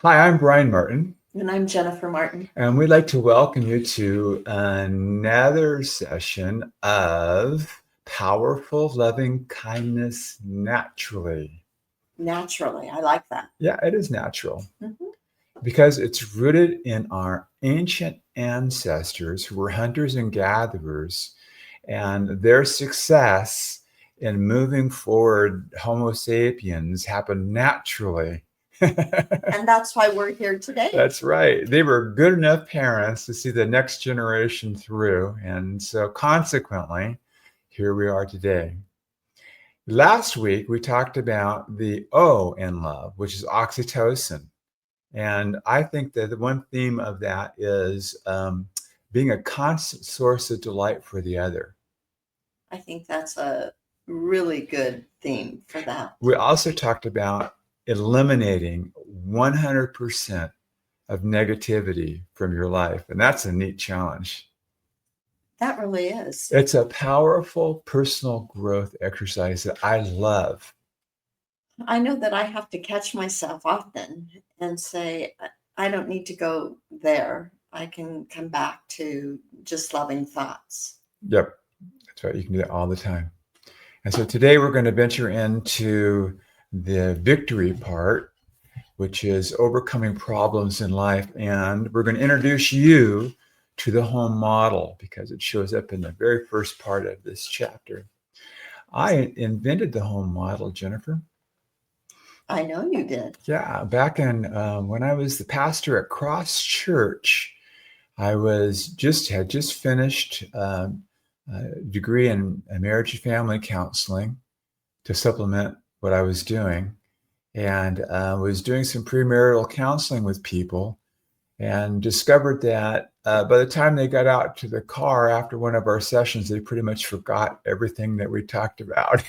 Hi, I'm Bryan Martin, And I'm Jennifer Martin. and we'd like to welcome you to another session of Powerful Loving Kindness Naturally. Naturally, I like that. Yeah, it is natural Mhm. because it's rooted in our ancient ancestors who were hunters and gatherers, and their success in moving forward Homo sapiens happened naturally. And that's why we're here today. That's right. They were good enough parents to see the next generation through. And so, consequently, here we are today. Last week, we talked about the O in love, which is oxytocin. And I think that the one theme of that is being a constant source of delight for the other. I think that's a really good theme for that. We also talked about eliminating 100% of negativity from your life. And that's a neat challenge. That really is. It's a powerful personal growth exercise that I love. I know that I have to catch myself often and say, I don't need to go there. I can come back to just loving thoughts. Yep, that's right. You can do that all the time. And so today we're going to venture into the victory part, which is overcoming problems in life. And we're going to introduce you to the home model because it shows up in the very first part of this chapter. I invented the home model, Jennifer. I know you did. Yeah, back in when I was the pastor at Cross Church, I had just finished a degree in marriage and family counseling to supplement what I was doing, and was doing some premarital counseling with people, and discovered that by the time they got out to the car after one of our sessions, they pretty much forgot everything that we talked about.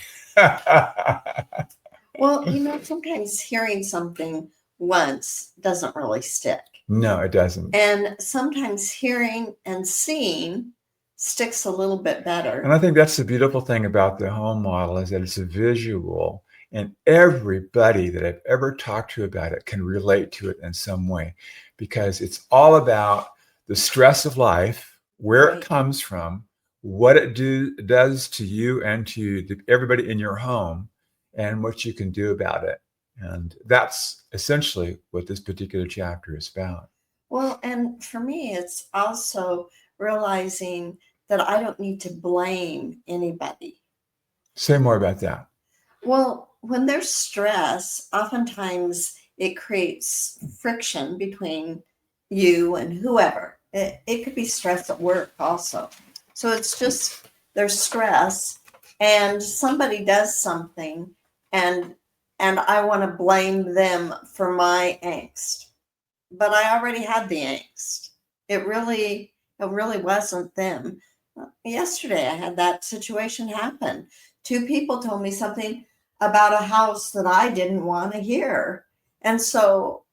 Well, sometimes hearing something once doesn't really stick. No, it doesn't. And sometimes hearing and seeing sticks a little bit better. And I think that's the beautiful thing about the home model is that it's a visual, and everybody that I've ever talked to about it can relate to it in some way, because it's all about the stress of life, where it comes from, what it does to you and to everybody in your home, and what you can do about it. And that's essentially what this particular chapter is about. Well, and for me, it's also realizing that I don't need to blame anybody. Say more about that. Well, when there's stress, oftentimes it creates friction between you and whoever. It could be stress at work also. So it's just there's stress and somebody does something and I want to blame them for my angst. But I already had the angst. It really wasn't them. Yesterday I had that situation happen. Two people told me something about a house that I didn't want to hear. And so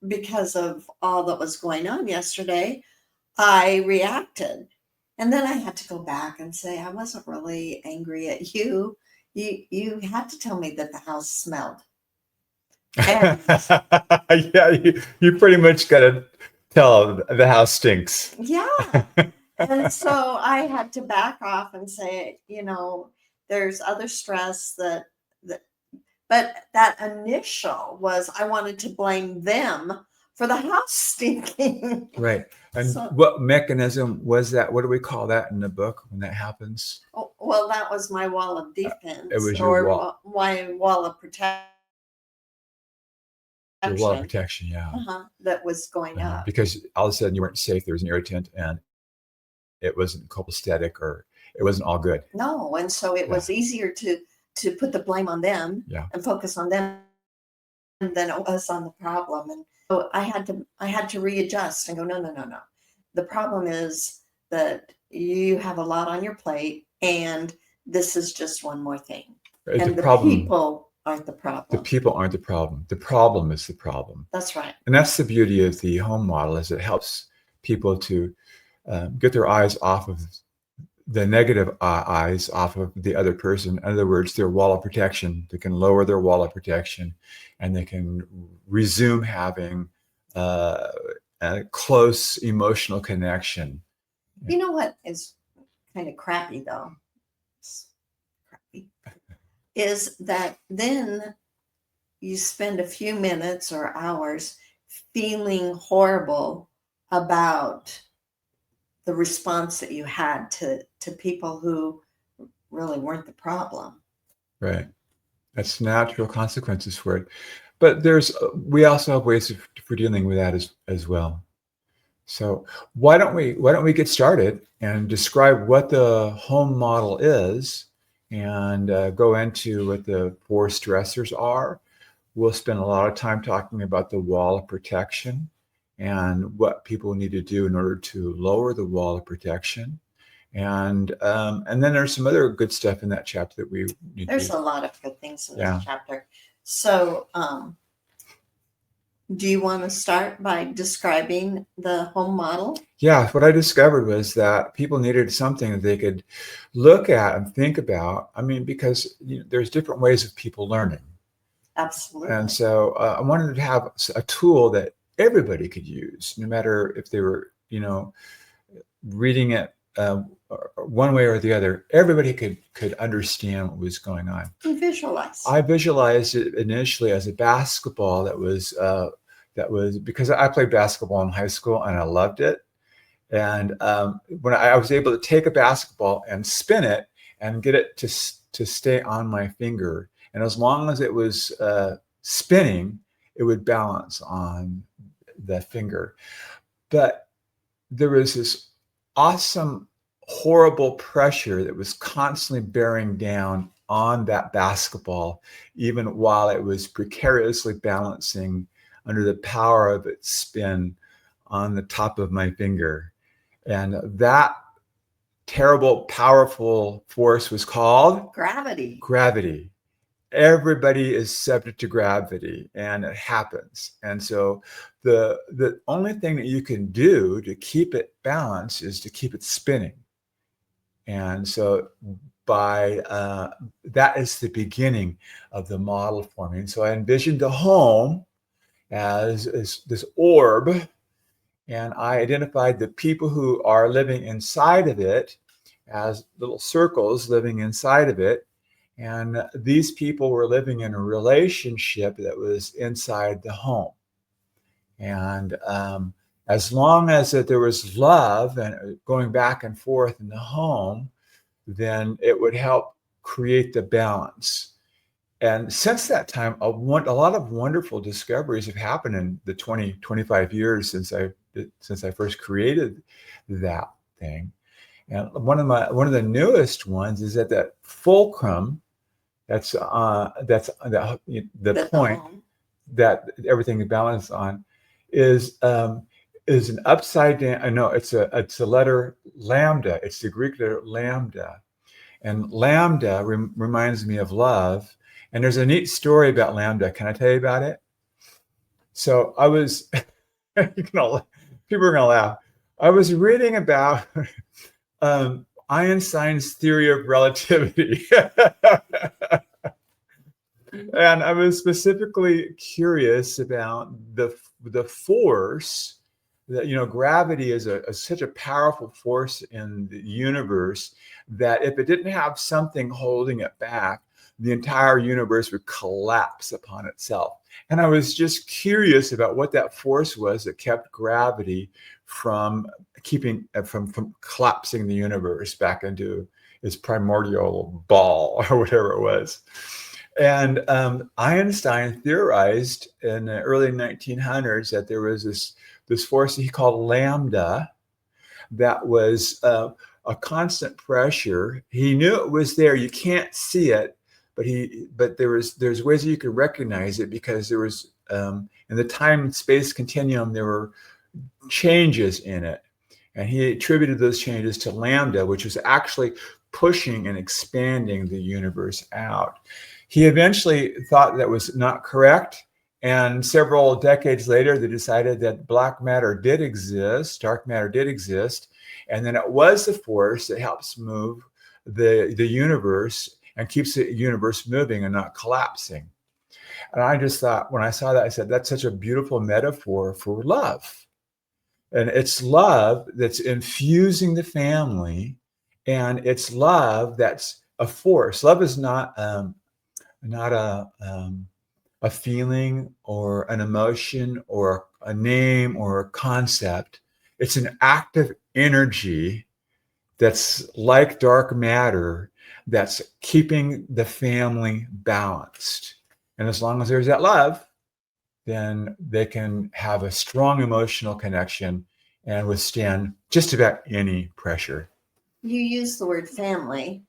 because of all that was going on yesterday, I reacted. And then I had to go back and say, I wasn't really angry at you. You had to tell me that the house smelled. And yeah, you pretty much got to tell the house stinks. yeah. And so I had to back off and say, there's other stress but that initial was I wanted to blame them for the house stinking. Right. And So, what mechanism was that? What do we call that in the book when that happens? well, that was my wall of defense It was your wall. my wall of protection. Your wall of protection, yeah. That was going up. Because all of a sudden you weren't safe. There was an irritant and it wasn't copacetic or it wasn't all good. No. And so it was easier to put the blame on them and focus on them than it was on the problem. And so I had to readjust and go, no. The problem is that you have a lot on your plate and this is just one more thing. And the people aren't the problem. The people aren't the problem. The problem is the problem. That's right. And that's the beauty of the home model is it helps people to get their eyes off of the negative eyes off of the other person. In other words, their wall of protection. They can lower their wall of protection, and they can resume having a close emotional connection. You know what is kind of crappy though? It's crappy. Is that then you spend a few minutes or hours feeling horrible about the response that you had to people who really weren't the problem. Right. That's natural consequences for it. But we also have ways for dealing with that as well. So why don't we get started and describe what the home model is, and go into what the four stressors are. We'll spend a lot of time talking about the wall of protection and what people need to do in order to lower the wall of protection. And then there's some other good stuff in that chapter that we need There's to. a lot of good things in Yeah. this chapter. So do you want to start by describing the home model? Yeah, what I discovered was that people needed something that they could look at and think about. I mean, because there's different ways of people learning. Absolutely. And so I wanted to have a tool that everybody could use, no matter if they were, reading it one way or the other. Everybody could understand what was going on. And visualize. I visualized it initially as a basketball that was because I played basketball in high school and I loved it. And when I was able to take a basketball and spin it and get it to stay on my finger, and as long as it was spinning, it would balance on the finger. But there was this awesome, horrible pressure that was constantly bearing down on that basketball, even while it was precariously balancing under the power of its spin on the top of my finger. And that terrible, powerful force was called gravity. Gravity. Everybody is subject to gravity, and it happens. And so the only thing that you can do to keep it balanced is to keep it spinning. And so that is the beginning of the model forming. So I envisioned the home as this orb, and I identified the people who are living inside of it as little circles living inside of it. And these people were living in a relationship that was inside the home. And as long as that there was love and going back and forth in the home, then it would help create the balance. And since that time, a lot of wonderful discoveries have happened in the 25 years since I first created that thing. And one of the newest ones is that fulcrum, that's the point that everything is balanced on, is an upside down. No, it's a letter lambda. It's the Greek letter lambda, and lambda reminds me of love. And there's a neat story about lambda. Can I tell you about it? So I was, people are gonna laugh. I was reading about Einstein's theory of relativity. And I was specifically curious about the force that, gravity is such a powerful force in the universe that if it didn't have something holding it back, the entire universe would collapse upon itself. And I was just curious about what that force was that kept gravity from collapsing the universe back into its primordial ball or whatever it was. And Einstein theorized in the early 1900s that there was this force that he called lambda that was a constant pressure. He knew it was there. You can't see it, but there's ways that you could recognize it, because there was in the time and space continuum there were changes in it, and he attributed those changes to lambda, which was actually pushing and expanding the universe out. He eventually thought that was not correct, and several decades later they decided that dark matter did exist, And then it was the force that helps move the universe and keeps the universe moving and not collapsing. And I just thought, when I saw that, I said, that's such a beautiful metaphor for love. And it's love that's infusing the family, and it's love that's a force. Love is not a feeling or an emotion or a name or a concept. It's an active energy that's like dark matter that's keeping the family balanced. And as long as there's that love, then they can have a strong emotional connection and withstand just about any pressure. You use the word family,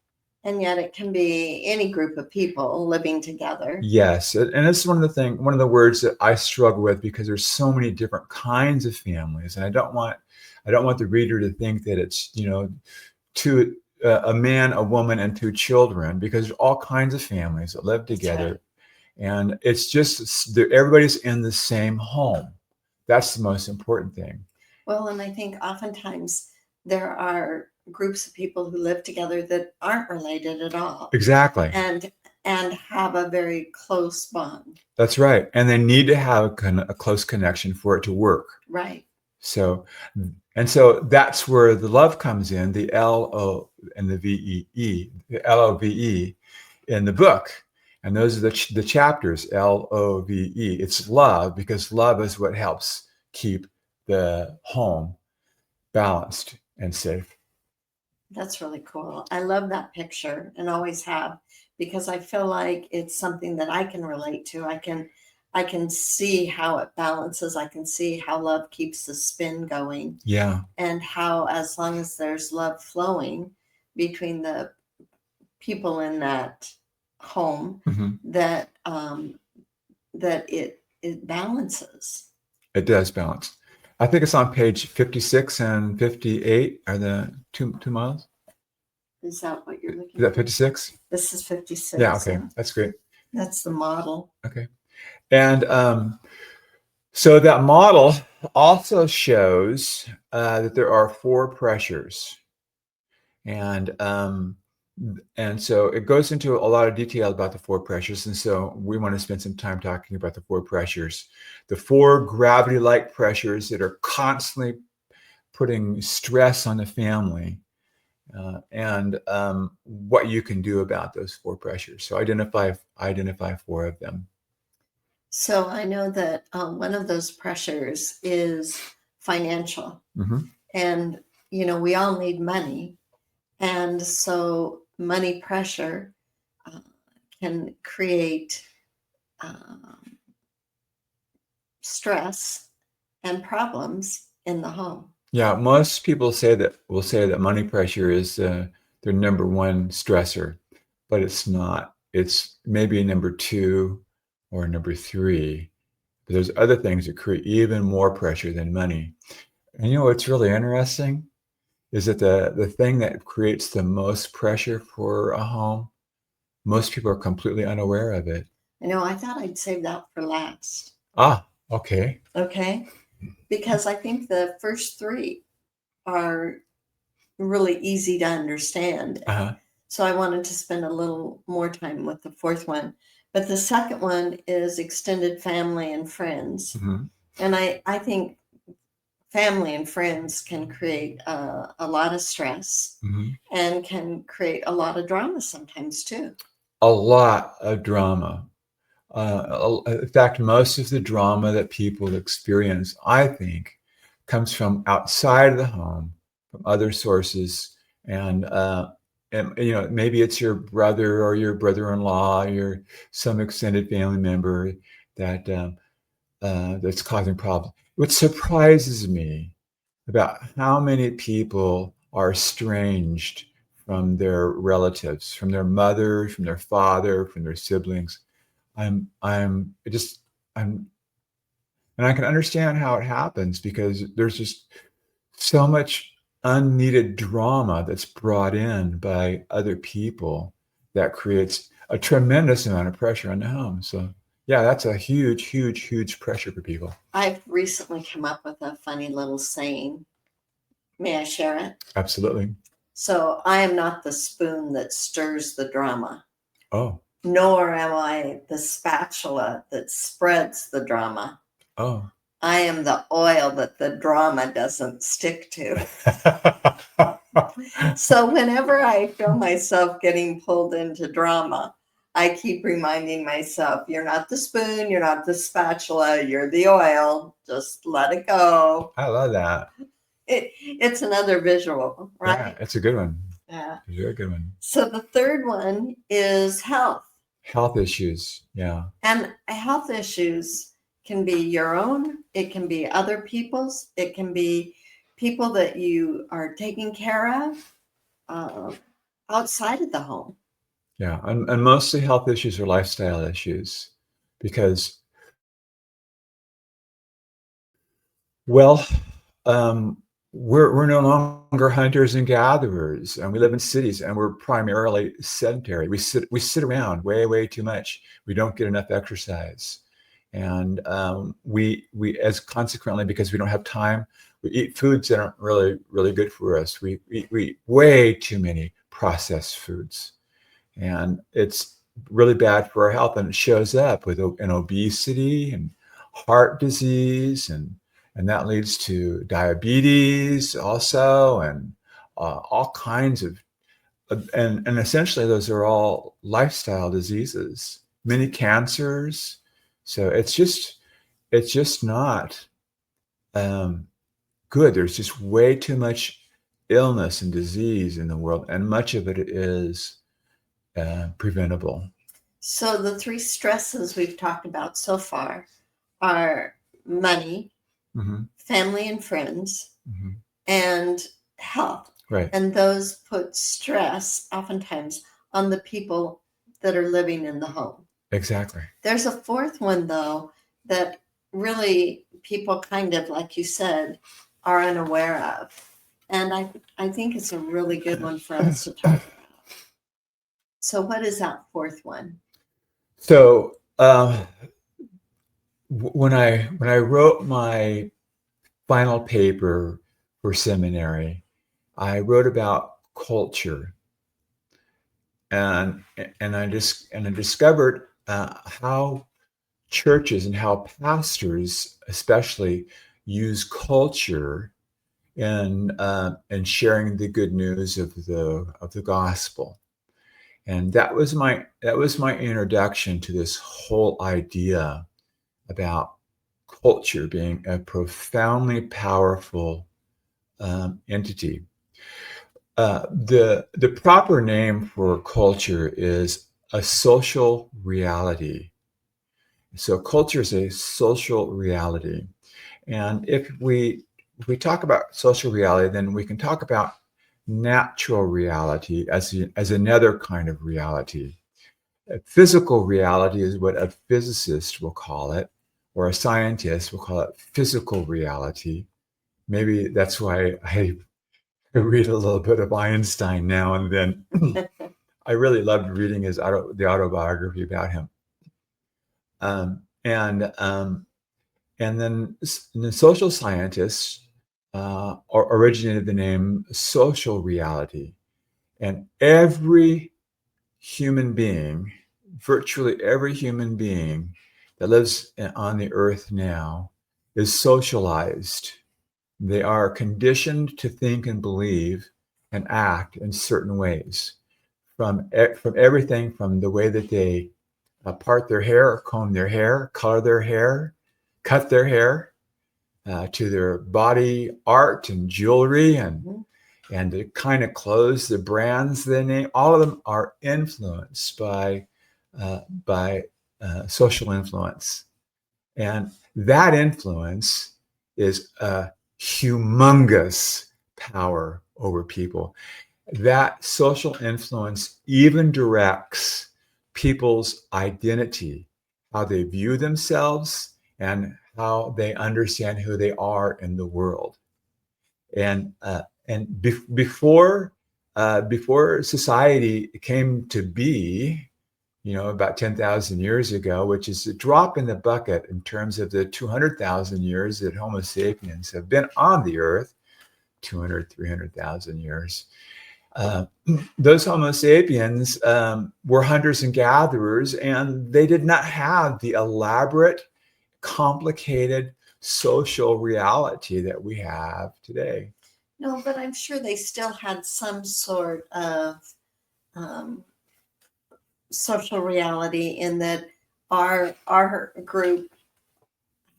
and yet it can be any group of people living together. Yes, and it's one of the words that I struggle with, because there's so many different kinds of families, and I don't want the reader to think that it's a man, a woman, and two children, because there's all kinds of families that live together. Right. And it's just everybody's in the same home. That's the most important thing. Well, and I think oftentimes there are groups of people who live together that aren't related at all. Exactly. And have a very close bond. That's right. And they need to have a close connection for it to work. Right. So that's where the love comes in, the L-O and the V-E-E, the L-O-V-E in the book. And those are the chapters, L-O-V-E. It's love, because love is what helps keep the home balanced and safe. That's really cool. I love that picture, and always have, because I feel like it's something that I can relate to. I can see how it balances. I can see how love keeps the spin going. Yeah. And how, as long as there's love flowing between the people in that home, that it balances. It does balance. I think it's on page 56 and 58 are the two models. Is that what you're looking at? Is that 56? This is 56. Yeah, okay. That's great. That's the model. Okay. And so that model also shows that there are 4 pressures. And so it goes into a lot of detail about the 4 pressures. And so we want to spend some time talking about the 4 pressures. The 4 gravity-like pressures that are constantly putting stress on the family, and what you can do about those 4 pressures. So identify 4 of them. So I know that one of those pressures is financial. And, we all need money. And so money pressure can create stress and problems in the home. Yeah, most people will say that money pressure is their number 1 stressor, but it's not. It's maybe number 2 or number 3. But there's other things that create even more pressure than money. And what's really interesting is that the thing that creates the most pressure for a home, most people are completely unaware of it. I thought I'd save that for last. Okay. Okay. Because I think the first 3 are really easy to understand. So I wanted to spend a little more time with the 4th one. But the second one is extended family and friends. And I think family and friends can create a lot of stress, and can create a lot of drama sometimes too. A lot of drama. In fact, most of the drama that people experience, I think, comes from outside of the home, from other sources. And maybe it's your brother or your brother-in-law, or some extended family member that's causing problems. What surprises me about how many people are estranged from their relatives, from their mother, from their father, from their siblings. And I can understand how it happens, because there's just so much unneeded drama that's brought in by other people that creates a tremendous amount of pressure on the home. So yeah, that's a huge, huge, huge pressure for people. I've recently come up with a funny little saying May I share it? Absolutely. So I am not the spoon that stirs the drama, Oh, nor am I the spatula that spreads the drama. oh. I am the oil that the drama doesn't stick to. So whenever I feel myself getting pulled into drama, I keep reminding myself, you're not the spoon, you're not the spatula, you're the oil. Just let it go. I love that. It's another visual, Yeah, right? it's a good one. Yeah. It's a very good one. So the third one is health. Health issues. Yeah. And health issues can be your own, it can be other people's, it can be people that you are taking care of outside of the home. Yeah. And mostly health issues are lifestyle issues because, well, um, we're no longer hunters and gatherers, and we live in cities, and we're primarily sedentary. We sit around way too much. We don't get enough exercise, and we as consequently, because we don't have time, we eat foods that aren't really good for us. We eat way too many processed foods, and it's really bad for our health, and it shows up with in obesity and heart disease, and that leads to diabetes also, and all kinds of and essentially those are all lifestyle diseases, many cancers. So it's just not good. There's just way too much illness and disease in the world, and much of it is preventable. So the three stresses we've talked about so far are money, Hmm. family and friends, Hmm. and health. Right. And those put stress oftentimes on the people that are living in the home. Exactly. There's a fourth one, though, that really people kind of, like you said, are unaware of. And I think it's a really good one for us to talk about. So, what is that fourth one? So when I wrote my final paper for seminary, I wrote about culture, and I discovered how churches and how pastors especially use culture in sharing the good news of the gospel. And that was my introduction to this whole idea about culture being a profoundly powerful entity. The proper name for culture is a social reality. So culture is a social reality, and if we talk about social reality, then we can talk about natural reality as another kind of reality. A physical reality is what a physicist will call it, or a scientist will call it physical reality. Maybe that's why I read a little bit of Einstein now and then. I really loved reading the autobiography about him. Um, and um, and then the social scientists originated the name social reality. And virtually every human being that lives on the earth now is socialized. They are conditioned to think and believe and act in certain ways, from everything from the way that they part their hair, comb their hair, color their hair, cut their hair, to their body art and jewelry, and the kind of clothes, the brands they name. All of them are influenced by social influence, and that influence is a humongous power over people. That social influence even directs people's identity, how they view themselves, and how they understand who they are in the world. And before society came to be, about 10,000 years ago, which is a drop in the bucket in terms of the 200,000 years that Homo sapiens have been on the earth. 200, 300,000 years. Uh, those Homo sapiens were hunters and gatherers, and they did not have the elaborate, complicated social reality that we have today. No, but I'm sure they still had some sort of um, social reality in that our group,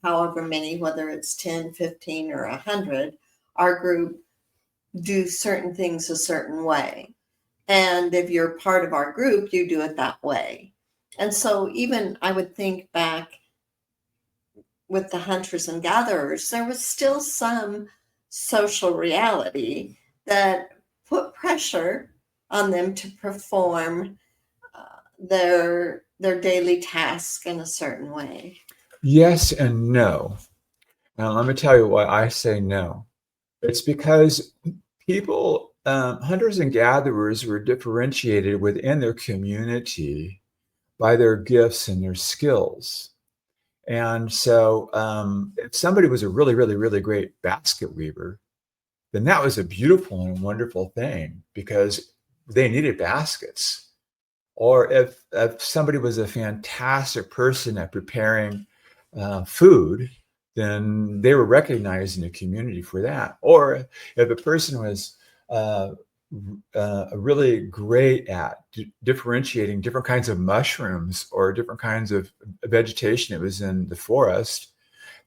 however many, whether it's 10, 15, or 100, our group do certain things a certain way. And if you're part of our group, you do it that way. And so even I would think back with the hunters and gatherers, there was still some social reality that put pressure on them to perform their daily task in a certain way. Yes and no. Now, let me tell you why I say no. It's because people, hunters and gatherers, were differentiated within their community by their gifts and their skills. And so, if somebody was a really, really, really great basket weaver, then that was a beautiful and wonderful thing because they needed baskets. Or if somebody was a fantastic person at preparing food, then they were recognized in the community for that. Or if a person was uh, really great at differentiating different kinds of mushrooms or different kinds of vegetation that was in the forest,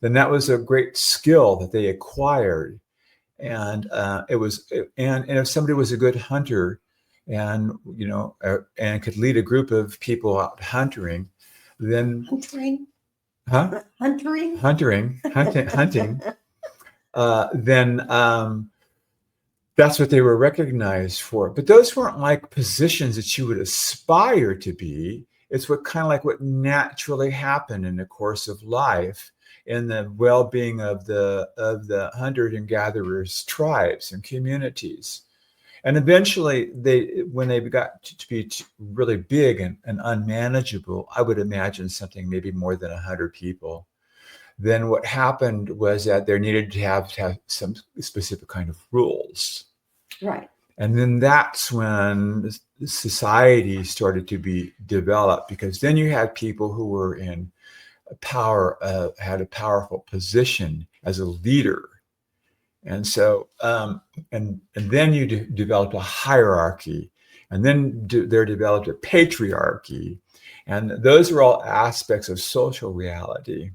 then that was a great skill that they acquired. And and if somebody was a good hunter, and and could lead a group of people out hunting, then Hunting, huh? hunting, Hunting, then that's what they were recognized for. But those weren't like positions that you would aspire to be. It's what kind of like what naturally happened in the course of life in the well-being of the hunter and gatherers tribes and communities. And eventually when they got to be really big and unmanageable, I would imagine something maybe more than 100 people, then what happened was that there needed to have some specific kind of rules. right. And then that's when society started to be developed, because then you had people who were in power, had a powerful position as a leader. And so, and then you developed a hierarchy, and then there developed a patriarchy. And those are all aspects of social reality.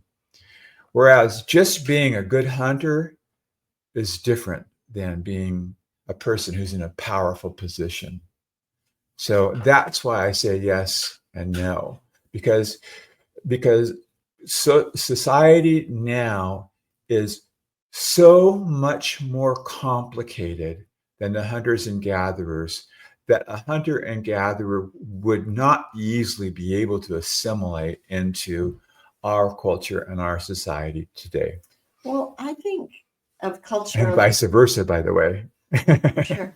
Whereas just being a good hunter is different than being a person who's in a powerful position. So that's why I say yes and no, because society now is so much more complicated than the hunters and gatherers that a hunter and gatherer would not easily be able to assimilate into our culture and our society today. Well, I think of culture. And vice versa, by the way. Sure.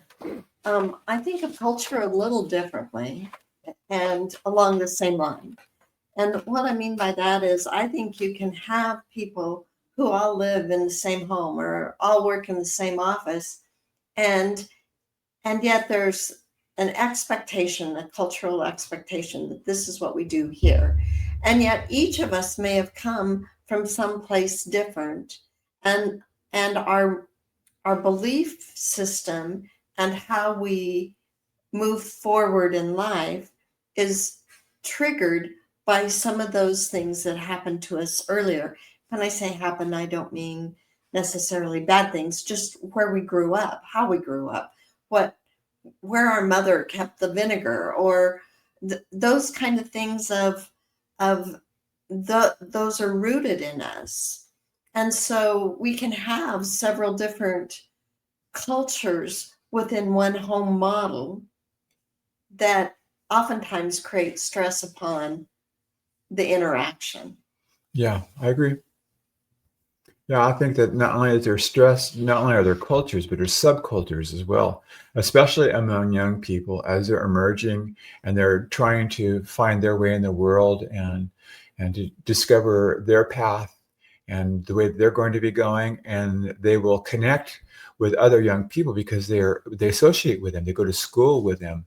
I think of culture a little differently and along the same line. And what I mean by that is I think you can have people who all live in the same home or all work in the same office, and yet there's an expectation, a cultural expectation that this is what we do here. And yet each of us may have come from someplace different, and our belief system and how we move forward in life is triggered by some of those things that happened to us earlier. When I say happen, I don't mean necessarily bad things, just where we grew up, how we grew up, where our mother kept the vinegar, or those kind of things those are rooted in us. And so we can have several different cultures within one home model that oftentimes create stress upon the interaction. Yeah, I agree. Yeah, I think that not only is there stress, not only are there cultures, but there's subcultures as well, especially among young people as they're emerging and they're trying to find their way in the world and to discover their path and the way they're going to be going, and they will connect with other young people because they associate with them, they go to school with them.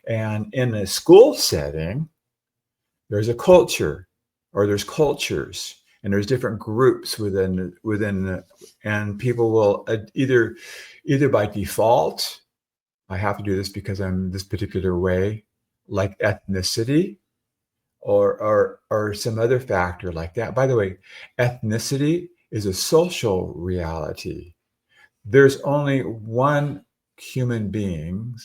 And in a school setting, there's a culture, or there's cultures, and there's different groups and people will either by default, I have to do this because I'm this particular way, like ethnicity, or some other factor like that. By the way, ethnicity is a social reality. There's only one human being,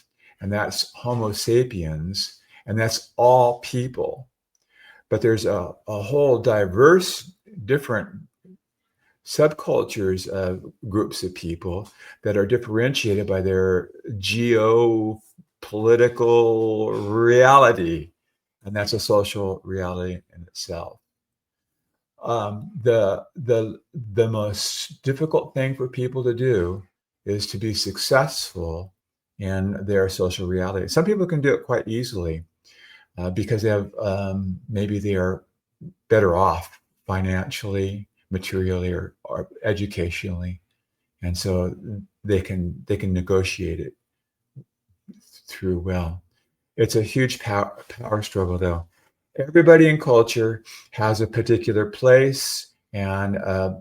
and that's Homo sapiens, and that's all people. But there's a whole diverse, different subcultures of groups of people that are differentiated by their geopolitical reality, and that's a social reality in itself. The most difficult thing for people to do is to be successful in their social reality. Some people can do it quite easily because they have maybe they are better off financially, materially, or educationally, and so they can negotiate it through well. It's a huge power struggle, though. Everybody in culture has a particular place, and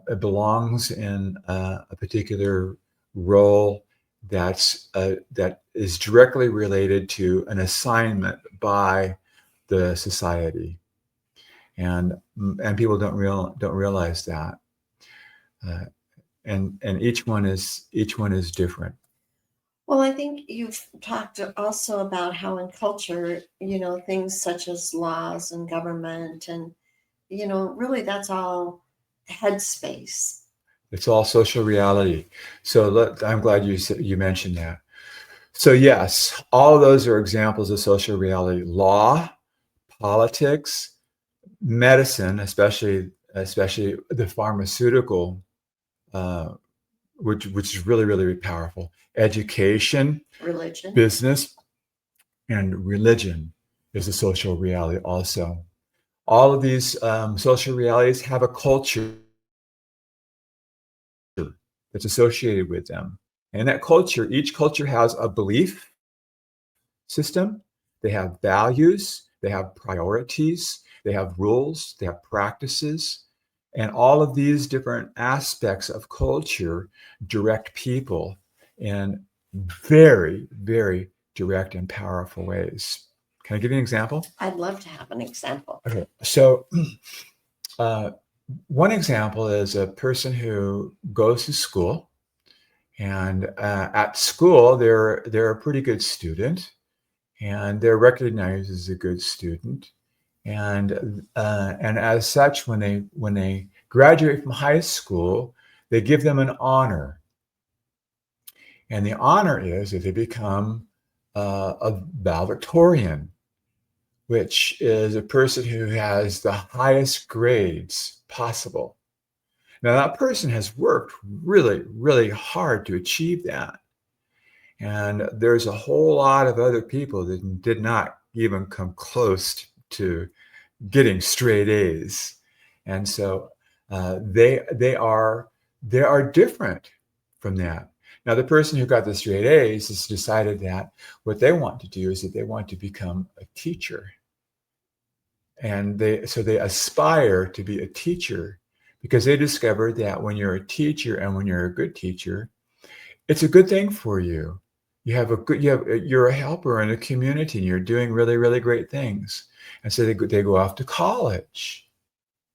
it belongs in a particular role that is directly related to an assignment by the society, and people don't realize that, uh, and each one is different. Well, I think you've talked also about how in culture, things such as laws and government and, really that's all headspace. It's all social reality. So I'm glad you mentioned that. So yes, all of those are examples of social reality. Law, politics, medicine, especially the pharmaceutical, uh, which is really really powerful. Education, Religion. business, and religion is a social reality also. All of these social realities have a culture that's associated with them. And that culture, each culture has a belief system, they have values, they have priorities, they have rules, they have practices. And all of these different aspects of culture direct people in very, very direct and powerful ways. Can I give you an example? I'd love to have an example. Okay. So, one example is a person who goes to school, and at school they're a pretty good student, and they're recognized as a good student, and as such, when they graduate from high school, they give them an honor, and the honor is that they become a valedictorian, which is a person who has the highest grades possible. Now, that person has worked really, really hard to achieve that. And there's a whole lot of other people that did not even come close to getting straight A's. And so they are different from that. Now, the person who got the straight A's has decided that what they want to do is that they want to become a teacher. And they aspire to be a teacher because they discovered that when you're a teacher and when you're a good teacher, it's a good thing for you. You're a helper in a community, and you're doing really, really great things. And so they go off to college,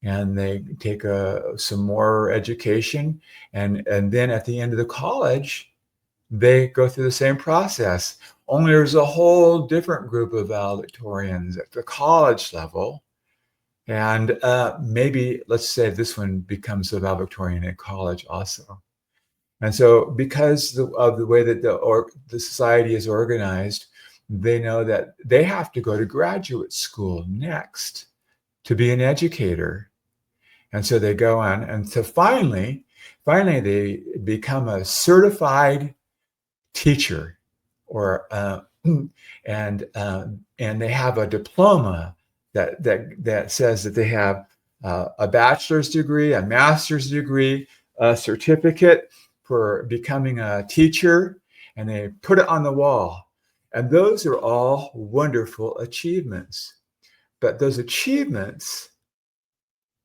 and they take some more education, and then at the end of the college, they go through the same process. Only there's a whole different group of valedictorians at the college level. And maybe, let's say, this one becomes a valedictorian in college also. And so, because of the way that the society is organized, they know that they have to go to graduate school next to be an educator. And so they go on, and so finally, they become a certified teacher, or and they have a diploma that says that they have a bachelor's degree, a master's degree, a certificate for becoming a teacher, and they put it on the wall. And those are all wonderful achievements. But those achievements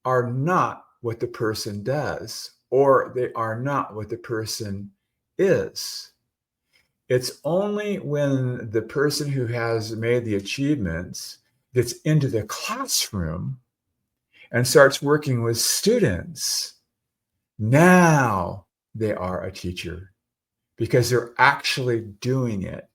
are not what the person does, or they are not what the person is. It's only when the person who has made the achievements gets into the classroom and starts working with students, now they are a teacher because they're actually doing it.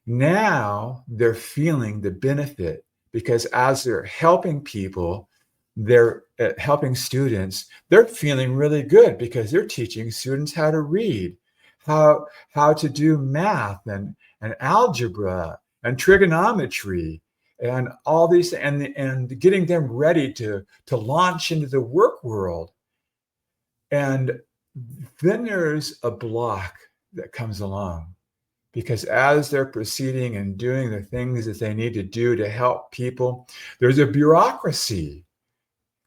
Now they're feeling the benefit because as they're helping people, they're helping students, they're feeling really good because they're teaching students how to read, how to do math and algebra and trigonometry and all these, and getting them ready to launch into the work world. And then there's a block that comes along because as they're proceeding and doing the things that they need to do to help people, there's a bureaucracy.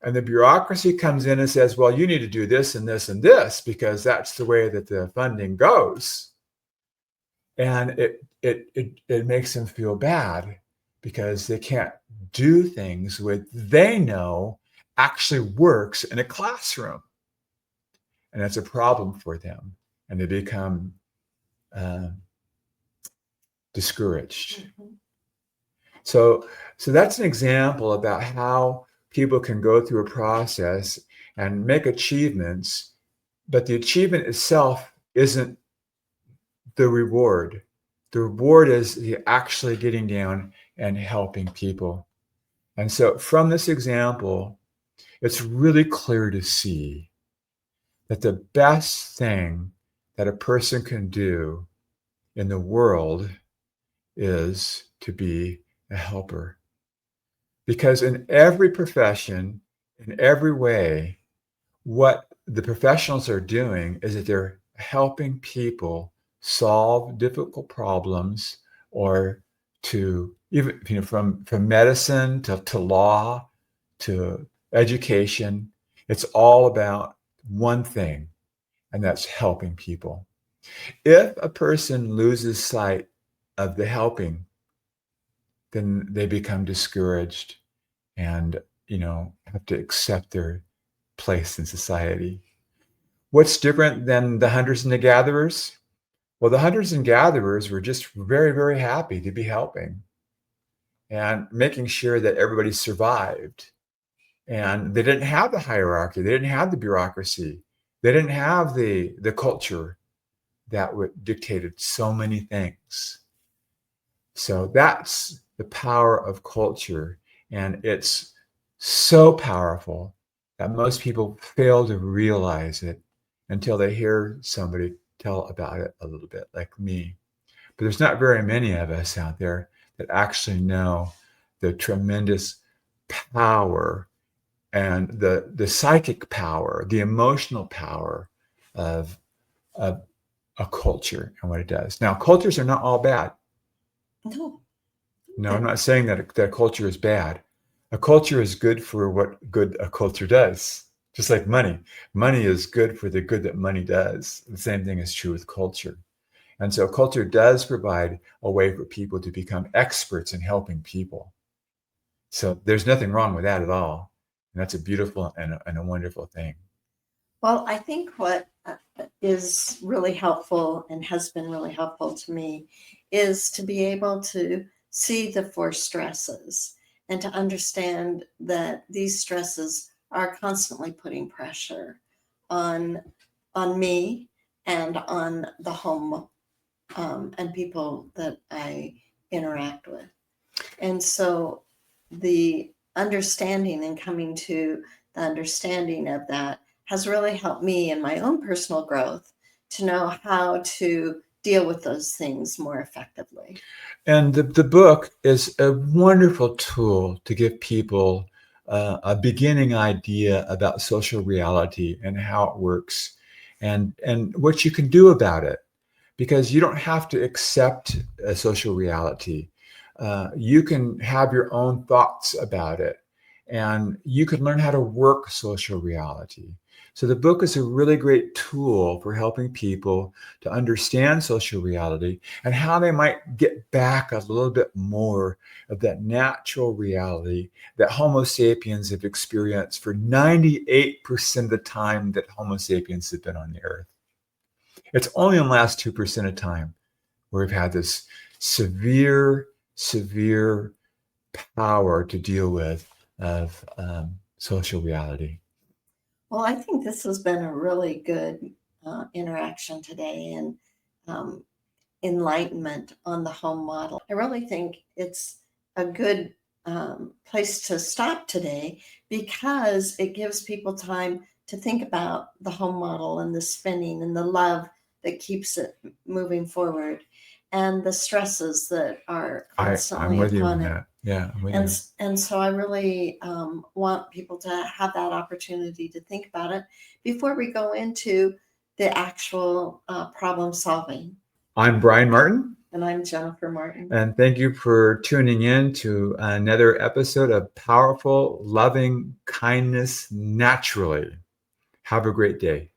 And the bureaucracy comes in and says, well, you need to do this and this and this because that's the way that the funding goes. And it makes them feel bad because they can't do things which they know actually works in a classroom. And that's a problem for them. And they become discouraged. Mm-hmm. So that's an example about how people can go through a process and make achievements, but the achievement itself isn't the reward. The reward is the actually getting down and helping people. And so from this example, it's really clear to see that the best thing that a person can do in the world is to be a helper. Because in every profession, in every way, what the professionals are doing is that they're helping people solve difficult problems, or to even, from medicine to law to education. It's all about one thing, and that's helping people. If a person loses sight of the helping, then they become discouraged and have to accept their place in society. What's different than the hunters and the gatherers? Well, the hunters and gatherers were just very, very happy to be helping and making sure that everybody survived. And they didn't have the hierarchy, they didn't have the bureaucracy, they didn't have the culture that dictated so many things. So that's the power of culture. And it's so powerful that most people fail to realize it until they hear somebody tell about it a little bit, like me. But there's not very many of us out there that actually know the tremendous power and the psychic power, the emotional power of a culture and what it does. Now, cultures are not all bad. No, I'm not saying that a culture is bad. A culture is good for what good a culture does. Just like money. Money is good for the good that money does. The same thing is true with culture. And so culture does provide a way for people to become experts in helping people. So there's nothing wrong with that at all. And that's a beautiful and a wonderful thing. Well, I think what is really helpful and has been really helpful to me is to be able to see the four stresses and to understand that these stresses are constantly putting pressure on me and on the home and people that I interact with. And so the understanding and coming to the understanding of that has really helped me in my own personal growth to know how to deal with those things more effectively. And the book is a wonderful tool to give people a beginning idea about social reality and how it works and what you can do about it. Because you don't have to accept a social reality. You can have your own thoughts about it. and you can learn how to work social reality. So the book is a really great tool for helping people to understand social reality and how they might get back a little bit more of that natural reality that Homo sapiens have experienced for 98% of the time that Homo sapiens have been on the earth. It's only in the last 2% of time where we've had this severe power to deal with of social reality. Well, I think this has been a really good interaction today and enlightenment on the home model. I really think it's a good place to stop today because it gives people time to think about the home model and the spinning and the love that keeps it moving forward and the stresses that are I'm constantly with you upon on it. that. Yeah, I'm with you. And so I really want people to have that opportunity to think about it before we go into the actual problem solving. I'm Bryan Martin. And I'm Jennifer Martin. And thank you for tuning in to another episode of Powerful Loving Kindness Naturally. Have a great day.